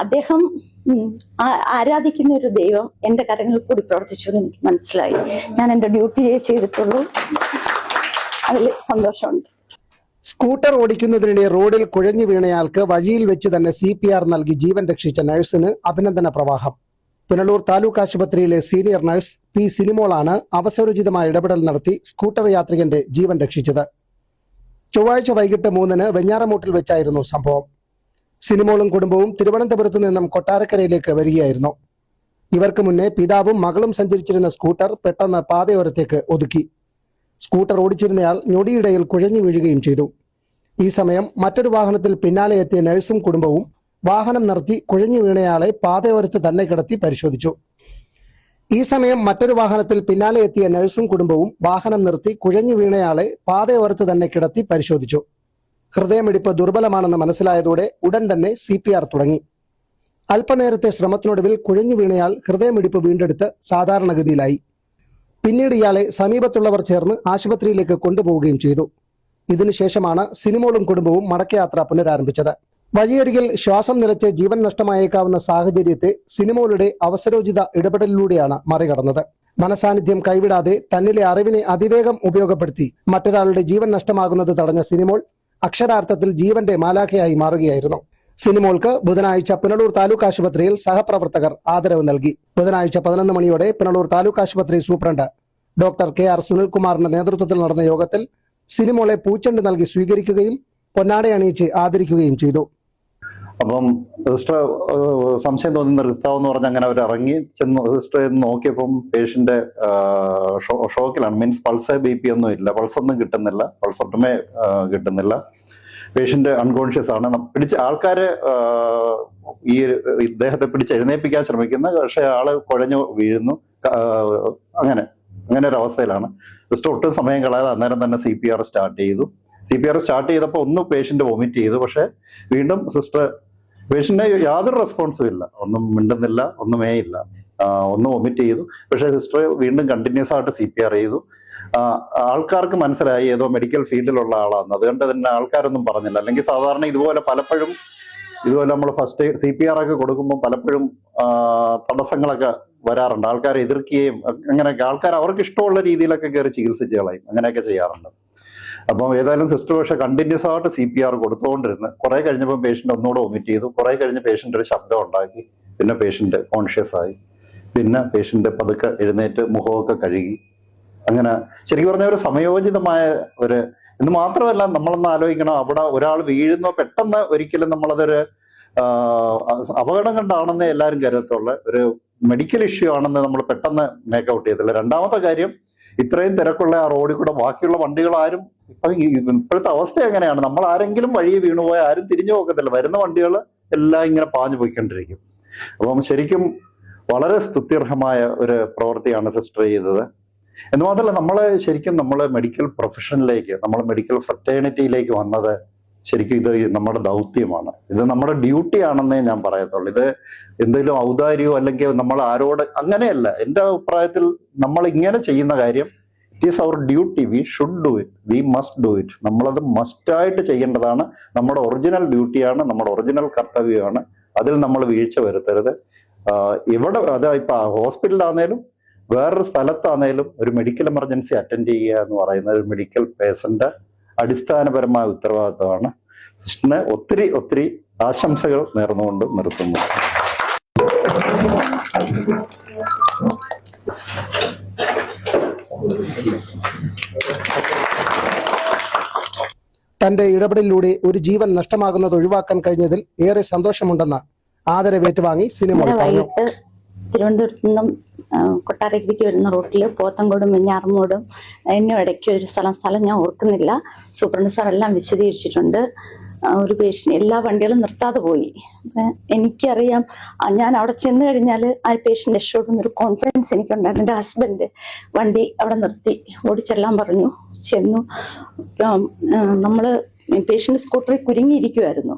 അദ്ദേഹം ആരാധിക്കുന്ന ഒരു ദൈവം എൻ്റെ കരങ്ങളിൽ കൂടി പ്രവർത്തിച്ചു എന്ന് എനിക്ക് മനസ്സിലായി. ഞാൻ എൻ്റെ ഡ്യൂട്ടി ചെയ്തിട്ടുള്ളൂ. അതിൽ സന്തോഷമുണ്ട്. സ്കൂട്ടർ ഓടിക്കുന്നതിനിടെ റോഡിൽ കുഴഞ്ഞു വീണയാൾക്ക് വഴിയിൽ വെച്ച് തന്നെ CPR നൽകി ജീവൻ രക്ഷിച്ച നഴ്സിന് അഭിനന്ദന പ്രവാഹം. പുനലൂർ താലൂക്ക് ആശുപത്രിയിലെ സീനിയർ നഴ്സ് പി സിനിമോളാണ് അവസരോചിതമായ ഇടപെടൽ നടത്തി സ്കൂട്ടർ യാത്രികന്റെ ജീവൻ രക്ഷിച്ചത്. ചൊവ്വാഴ്ച വൈകിട്ട് 3-ന് വെഞ്ഞാറമൂട്ടിൽ വെച്ചായിരുന്നു സംഭവം. സിനിമോളും കുടുംബവും തിരുവനന്തപുരത്തു നിന്നും കൊട്ടാരക്കരയിലേക്ക് വരികയായിരുന്നു. ഇവർക്ക് മുന്നേ പിതാവും മകളും സഞ്ചരിച്ചിരുന്ന സ്കൂട്ടർ പെട്ടെന്ന് പാതയോരത്തേക്ക് ഒതുക്കി. സ്കൂട്ടർ ഓടിച്ചിരുന്നയാൾ ഞൊടിയിടയിൽ കുഴഞ്ഞു വീഴുകയും ചെയ്തു. ഈ സമയം മറ്റൊരു വാഹനത്തിൽ പിന്നാലെ എത്തിയ നഴ്സും കുടുംബവും വാഹനം നിർത്തി കുഴഞ്ഞു വീണയാളെ പാതയോരത്ത് തന്നെ കിടത്തി പരിശോധിച്ചു. ഈ സമയം മറ്റൊരു വാഹനത്തിൽ പിന്നാലെ എത്തിയ നഴ്സും കുടുംബവും വാഹനം നിർത്തി കുഴഞ്ഞു വീണയാളെ പാതയോരത്ത് തന്നെ കിടത്തി പരിശോധിച്ചു. ഹൃദയമിടിപ്പ് ദുർബലമാണെന്ന് മനസ്സിലായതോടെ ഉടൻ തന്നെ CPR തുടങ്ങി. അല്പനേരത്തെ ശ്രമത്തിനൊടുവിൽ കുഴഞ്ഞു വീണയാൾ ഹൃദയമിടിപ്പ് വീണ്ടെടുത്ത് സാധാരണഗതിയിലായി. പിന്നീട് ഇയാളെ സമീപത്തുള്ളവർ ചേർന്ന് ആശുപത്രിയിലേക്ക് കൊണ്ടുപോവുകയും ചെയ്തു. ഇതിനുശേഷമാണ് സിനിമോളും കുടുംബവും മടക്കയാത്ര പുനരാരംഭിച്ചത്. വഴിയരികിൽ ശ്വാസം നിലച്ച് ജീവൻ നഷ്ടമായേക്കാവുന്ന സാഹചര്യത്തെ സിനിമോളുടെ അവസരോചിത ഇടപെടലിലൂടെയാണ് മറികടന്നത്. മനസാന്നിധ്യം കൈവിടാതെ തന്നിലെ അറിവിനെ അതിവേഗം ഉപയോഗപ്പെടുത്തി മറ്റൊരാളുടെ ജീവൻ നഷ്ടമാകുന്നത് തടഞ്ഞ സിനിമോൾ അക്ഷരാർത്ഥത്തിൽ ജീവന്റെ മാലാഖയായി മാറുകയായിരുന്നു. സിനിമോൾക്ക് ബുധനാഴ്ച പുനലൂർ താലൂക്ക് ആശുപത്രിയിൽ സഹപ്രവർത്തകർ ആദരവ് നൽകി. ബുധനാഴ്ച 11 മണിയോടെ പുനലൂർ താലൂക്ക് ആശുപത്രി സൂപ്രണ്ട് ഡോക്ടർ KR സുനിൽകുമാറിന്റെ നേതൃത്വത്തിൽ നടന്ന യോഗത്തിൽ സിനിമോളെ പൂച്ചെണ്ട് നൽകി സ്വീകരിക്കുകയും പൊന്നാടയണിയിച്ച് ആദരിക്കുകയും ചെയ്തു. അപ്പം സിസ്റ്റർ സംശയം തോന്നി നിർത്താവെന്ന് പറഞ്ഞ് അങ്ങനെ അവർ ഇറങ്ങി ചെന്ന് സിസ്റ്റർ നോക്കിയപ്പം പേഷ്യന്റ് ഷോക്കിലാണ്. മീൻസ് പൾസ് BP ഒന്നും ഇല്ല, പൾസൊന്നും കിട്ടുന്നില്ല, പൾസ് ഒട്ടുമേ കിട്ടുന്നില്ല. പേഷ്യന്റ് അൺകോൺഷ്യസ് ആണ്. പിടിച്ച ആൾക്കാര് ഈ ഇദ്ദേഹത്തെ പിടിച്ച് എഴുന്നേൽപ്പിക്കാൻ ശ്രമിക്കുന്ന, പക്ഷെ ആള് കുഴഞ്ഞു വീഴുന്നു. അങ്ങനെ ഒരു അവസ്ഥയിലാണ്. സിസ്റ്റർ ഒട്ടും സമയം കളയാതെ അന്നേരം തന്നെ CPR സ്റ്റാർട്ട് ചെയ്തു. CPR സ്റ്റാർട്ട് ചെയ്തപ്പോൾ ഒന്ന് പേഷ്യന്റ് വൊമിറ്റ് ചെയ്തു. പക്ഷെ വീണ്ടും സിസ്റ്റർ പേഷ്യന്റിന് യാതൊരു റെസ്പോൺസും ഇല്ല, ഒന്നും മിണ്ടുന്നില്ല, ഒന്നുമേ ഇല്ല, ഒന്ന് വൊമിറ്റ് ചെയ്തു. പക്ഷെ സിസ്റ്റർ വീണ്ടും കണ്ടിന്യൂസ് ആയിട്ട് CPR ചെയ്തു. ആൾക്കാർക്ക് മനസ്സിലായി ഏതോ മെഡിക്കൽ ഫീൽഡിലുള്ള ആളാണ്. അതുകൊണ്ട് തന്നെ ആൾക്കാരൊന്നും പറഞ്ഞില്ല. അല്ലെങ്കിൽ സാധാരണ ഇതുപോലെ പലപ്പോഴും നമ്മൾ ഫസ്റ്റ് CPR ഒക്കെ കൊടുക്കുമ്പോൾ പലപ്പോഴും തടസ്സങ്ങളൊക്കെ വരാറുണ്ട്. ആൾക്കാരെ എതിർക്കുകയും അങ്ങനെയൊക്കെ, ആൾക്കാർ അവർക്ക് ഇഷ്ടമുള്ള രീതിയിലൊക്കെ കയറി ചികിത്സിച്ച് കളയും, അങ്ങനെയൊക്കെ ചെയ്യാറുണ്ട്. അപ്പം ഏതായാലും സിസ്റ്റർ പക്ഷെ കണ്ടിന്യൂസ് ആയിട്ട് CPR കൊടുത്തുകൊണ്ടിരുന്ന് കുറെ കഴിഞ്ഞപ്പോൾ പേഷ്യന്റ് ഒന്നുകൂടെ വൊമിറ്റ് ചെയ്തു. കുറെ കഴിഞ്ഞ് പേഷ്യന്റ് ഒരു ശബ്ദം ഉണ്ടാക്കി. പിന്നെ പേഷ്യന്റ് കോൺഷ്യസ് ആയി. പിന്നെ പേഷ്യന്റ് പതുക്കെ എഴുന്നേറ്റ് മുഖമൊക്കെ കഴുകി. അങ്ങനെ ശരിക്കും പറഞ്ഞ ഒരു സമയോചിതമായ ഇത് മാത്രമല്ല, നമ്മളൊന്ന് ആലോചിക്കണം, അവിടെ ഒരാൾ വീഴുന്നോ പെട്ടെന്ന് ഒരിക്കലും നമ്മളതൊരു അപകടം കൊണ്ടാണെന്ന് എല്ലാവരും കരുതത്തുള്ള ഒരു മെഡിക്കൽ ഇഷ്യൂ ആണെന്ന് നമ്മൾ പെട്ടെന്ന് മേക്കൗട്ട് ചെയ്തില്ല. രണ്ടാമത്തെ കാര്യം, ഇത്രയും തിരക്കുള്ള ആ റോഡിൽ കൂടെ ബാക്കിയുള്ള വണ്ടികൾ ആരും ഇപ്പോഴത്തെ അവസ്ഥ എങ്ങനെയാണ്, നമ്മൾ ആരെങ്കിലും വഴിയെ വീണുപോയാൽ ആരും തിരിഞ്ഞു നോക്കത്തില്ല, വരുന്ന വണ്ടികൾ എല്ലാം ഇങ്ങനെ പാഞ്ഞു പോയിക്കൊണ്ടിരിക്കും. അപ്പം ശരിക്കും വളരെ സ്തുത്യർഹമായ ഒരു പ്രവൃത്തിയാണ് സിസ്റ്റർ ചെയ്തത്. എന്ന് മാത്രമല്ല, നമ്മൾ മെഡിക്കൽ പ്രൊഫഷനിലേക്ക്, നമ്മൾ മെഡിക്കൽ ഫ്രറ്റേണിറ്റിയിലേക്ക് വന്നത് ശരിക്കും ഇത് നമ്മുടെ ദൗത്യമാണ്, ഇത് നമ്മുടെ ഡ്യൂട്ടി ആണെന്നേ ഞാൻ പറയത്തുള്ളൂ. ഇത് എന്തെങ്കിലും ഔദാര്യമോ അല്ലെങ്കിൽ നമ്മൾ ആരോട് അങ്ങനെയല്ല. എൻ്റെ അഭിപ്രായത്തിൽ നമ്മൾ ഇങ്ങനെ ചെയ്യുന്ന കാര്യം it is our duty. We should do it, we must do it. നമ്മളത് മസ്റ്റായിട്ട് ചെയ്യേണ്ടതാണ്. നമ്മുടെ ഒറിജിനൽ ഡ്യൂട്ടിയാണ്, നമ്മുടെ ഒറിജിനൽ കർത്തവ്യമാണ്. അതിൽ നമ്മൾ വീഴ്ച വരുത്തരുത്. അതാ ഇപ്പൊ ഹോസ്പിറ്റലാണേലും വേറൊരു സ്ഥലത്താണേലും ഒരു മെഡിക്കൽ എമർജൻസി അറ്റൻഡ് ചെയ്യുക എന്ന് പറയുന്നത് ഒരു മെഡിക്കൽ പേഴ്സന്റെ അടിസ്ഥാനപരമായ ഉത്തരവാദിത്തമാണ്. സിസ്റ്ററിന് ഒത്തിരി ആശംസകൾ നേർന്നുകൊണ്ട് നിർത്തുന്നു. തന്റെ ഇടപെടലിലൂടെ ഒരു ജീവൻ നഷ്ടമാകുന്നത് ഒഴിവാക്കാൻ കഴിഞ്ഞതിൽ ഏറെ സന്തോഷമുണ്ടെന്ന് ആദരവേറ്റുവാങ്ങി സിനിമ പറഞ്ഞു. തിരുവനന്തപുരത്ത് നിന്നും കൊട്ടാരക്കരയ്ക്ക് വരുന്ന റൂട്ടിൽ പോത്തങ്കോടും വെഞ്ഞാറമൂടും അതിനും ഇടയ്ക്ക് ഒരു സ്ഥലം ഞാൻ ഓർക്കുന്നില്ല. സൂപ്രണ്ട് സാർ എല്ലാം വിശദീകരിച്ചിട്ടുണ്ട്. ഒരു പേഷ്യൻ്റ് എല്ലാ വണ്ടികളും നിർത്താതെ പോയി. എനിക്കറിയാം, ഞാൻ അവിടെ ചെന്ന് കഴിഞ്ഞാൽ ആ പേഷ്യൻ്റ് രക്ഷപ്പെടുന്നൊരു കോൺഫിഡൻസ് എനിക്കുണ്ടായിരുന്നു. എൻ്റെ ഹസ്ബൻഡ് വണ്ടി അവിടെ നിർത്തി ഓടിച്ചെല്ലാം പറഞ്ഞു. ചെന്നു, നമ്മൾ പേഷ്യൻ്റ് സ്കൂട്ടറിൽ കുരുങ്ങിയിരിക്കുമായിരുന്നു.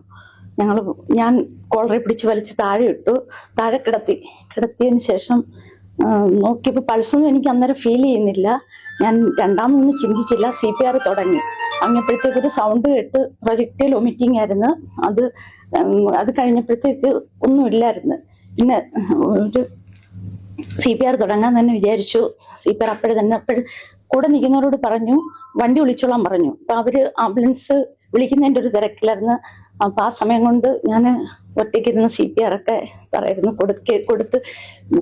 ഞാൻ കോളറെ പിടിച്ച് വലിച്ച് താഴെ ഇട്ടു. താഴെ കിടത്തിയതിന് ശേഷം നോക്കിയപ്പോൾ പൾസൊന്നും എനിക്ക് അന്നേരം ഫീൽ ചെയ്യുന്നില്ല. ഞാൻ രണ്ടാമതൊന്നും ചിന്തിച്ചില്ല. CPR തുടങ്ങി. അങ്ങപ്പോഴത്തേക്കൊരു സൗണ്ട് കേട്ട് പ്രൊജക്റ്റൈൽ വൊമിറ്റിംഗ് ആയിരുന്നു. അത് അത് കഴിഞ്ഞപ്പോഴത്തേക്ക് ഒന്നുമില്ലായിരുന്നു. പിന്നെ ഒരു CPR തുടങ്ങാൻ തന്നെ വിചാരിച്ചു. CPR അപ്പോഴും കൂടെ നിൽക്കുന്നവരോട് പറഞ്ഞു വണ്ടി വിളിച്ചോളാൻ പറഞ്ഞു. അപ്പൊ അവര് ആംബുലൻസ് വിളിക്കുന്നതിൻ്റെ ഒരു തിരക്കിലായിരുന്നു. അപ്പൊ ആ സമയം കൊണ്ട് ഞാൻ ഒറ്റയ്ക്കിരുന്ന് CPR ഒക്കെ പറയുന്നു കൊടുത്ത്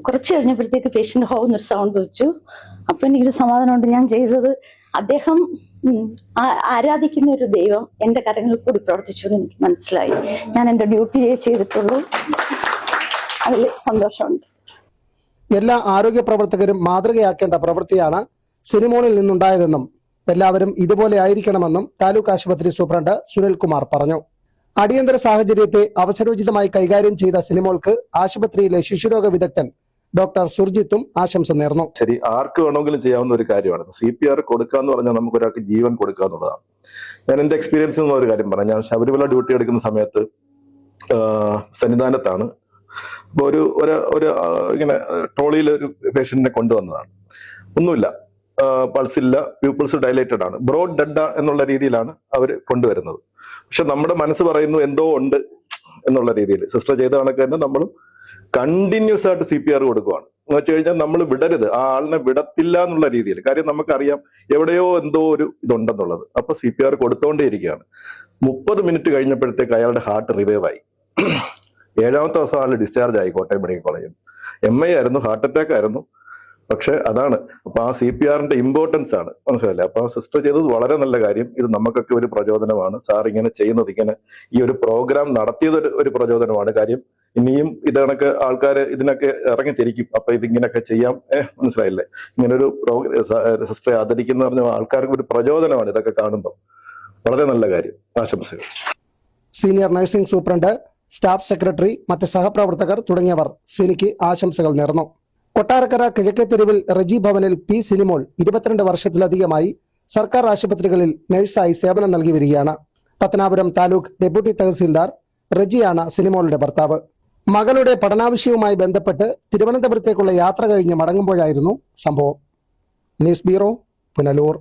കുറച്ച് കഴിഞ്ഞപ്പോഴത്തേക്ക് പേഷ്യന്റ് ഹോന്നൊരു സൗണ്ട് വെച്ചു. അപ്പൊ എനിക്കൊരു സമാധാനമുണ്ട്. ഞാൻ ചെയ്തത് അദ്ദേഹം ആരാധിക്കുന്ന ഒരു ദൈവം എൻ്റെ കരങ്ങളിൽ കൂടി പ്രവർത്തിച്ചു എന്ന് എനിക്ക് മനസ്സിലായി. ഞാൻ എൻ്റെ ഡ്യൂട്ടി ചെയ്തിട്ടുള്ളൂ. അതിൽ സന്തോഷമുണ്ട്. എല്ലാ ആരോഗ്യ പ്രവർത്തകരും മാതൃകയാക്കേണ്ട പ്രവൃത്തിയാണ് സിനിമോണിൽ നിന്നുണ്ടായതെന്നും എല്ലാവരും ഇതുപോലെ ആയിരിക്കണമെന്നും താലൂക്ക് ആശുപത്രി സൂപ്രണ്ട് സുനിൽകുമാർ പറഞ്ഞു. അടിയന്തര സാഹചര്യത്തെ അവസരോചിതമായി കൈകാര്യം ചെയ്ത സിനിമോൾക്ക് ആശുപത്രിയിലെ ശിശുരോഗ വിദഗ്ധൻ ഡോക്ടർ സുർജിത്തും ആശംസ നേർന്നു. ശരി, ആർക്ക് വേണമെങ്കിലും ചെയ്യാവുന്ന ഒരു കാര്യമാണ്. CPR കൊടുക്കുക എന്ന് പറഞ്ഞാൽ നമുക്ക് ഒരാൾക്ക് ജീവൻ കൊടുക്കുക എന്നുള്ളതാണ്. ഞാൻ എൻ്റെ എക്സ്പീരിയൻസിൽ നിന്ന് ഒരു കാര്യം പറയാം. ഞാൻ ശബരിമല ഡ്യൂട്ടി എടുക്കുന്ന സമയത്ത് സന്നിധാനത്താണ്. അപ്പോൾ ഒരു ഇങ്ങനെ ട്രോളിയിൽ ഒരു പേഷ്യന്റിനെ കൊണ്ടുവന്നതാണ്. ഒന്നുമില്ല, പൾസില്ല, പ്യൂപ്പിൾസ് ഡയലേറ്റഡ് ആണ്, ബ്രോഡ് ഡെഡ് എന്നുള്ള രീതിയിലാണ് അവർ കൊണ്ടുവരുന്നത്. പക്ഷെ നമ്മുടെ മനസ്സ് പറയുന്നു എന്തോ ഉണ്ട് എന്നുള്ള രീതിയിൽ. സിസ്റ്റർ ചെയ്ത കണക്ക് തന്നെ നമ്മളും കണ്ടിന്യൂസ് ആയിട്ട് CPR കൊടുക്കുകയാണ്. എന്ന് വെച്ച് കഴിഞ്ഞാൽ നമ്മൾ വിടരുത്, ആ ആളിനെ വിടത്തില്ല എന്നുള്ള രീതിയിൽ. കാര്യം നമുക്കറിയാം എവിടെയോ എന്തോ ഒരു ഇതുണ്ടെന്നുള്ളത്. അപ്പൊ CPR കൊടുത്തോണ്ടേയിരിക്കുകയാണ്. 30 മിനിറ്റ് കഴിഞ്ഞപ്പോഴത്തേക്ക് അയാളുടെ ഹാർട്ട് റിവൈവ് ആയി. 7ാമത്തെ ദിവസം ആൾ ഡിസ്ചാർജ് ആയി കോട്ടയം മെഡിക്കൽ കോളേജിൽ. MI ആയിരുന്നു, ഹാർട്ട് അറ്റാക്ക് ആയിരുന്നു. പക്ഷെ അതാണ്, അപ്പൊ ആ CPRന്റെ ഇമ്പോർട്ടൻസ് ആണ്, മനസ്സിലല്ലേ? അപ്പൊ സിസ്റ്റർ ചെയ്തത് വളരെ നല്ല കാര്യം. ഇത് നമുക്കൊക്കെ ഒരു പ്രചോദനമാണ്. സാർ ഇങ്ങനെ ചെയ്യുന്നത്, ഇങ്ങനെ ഈ ഒരു പ്രോഗ്രാം നടത്തിയത് ഒരു പ്രചോദനമാണ്. കാര്യം ഇനിയും ഇത് കണക്ക് ആൾക്കാർ ഇതിനൊക്കെ ഇറങ്ങിത്തിരിക്കും. അപ്പൊ ഇതിങ്ങനെയൊക്കെ ചെയ്യാം, മനസ്സിലായില്ലേ? ഇങ്ങനൊരു സിസ്റ്ററെ ആദരിക്കുന്ന പറഞ്ഞ ആൾക്കാർക്ക് ഒരു പ്രചോദനമാണ് ഇതൊക്കെ കാണുമ്പോൾ. വളരെ നല്ല കാര്യം. ആശംസകൾ. Senior nursing superintendent, staff secretary, മറ്റ് സഹപ്രവർത്തകർ തുടങ്ങിയവർ സിനിക്ക് ആശംസകൾ നേർന്നു. കൊട്ടാരക്കര കിഴക്കേത്തെരുവിൽ റെജി ഭവനിൽ P. സിനിമോൾ 22 വർഷത്തിലധികമായി സർക്കാർ ആശുപത്രികളിൽ നഴ്സായി സേവനം നൽകി വരികയാണ്. പത്തനാപുരം താലൂക്ക് ഡെപ്യൂട്ടി തഹസീൽദാർ റെജിയാണ് സിനിമോളുടെ ഭർത്താവ്. മകളുടെ പഠനാവശ്യവുമായി ബന്ധപ്പെട്ട് തിരുവനന്തപുരത്തേക്കുള്ള യാത്ര കഴിഞ്ഞ് മടങ്ങുമ്പോഴായിരുന്നു സംഭവം. News bureau, Punalur.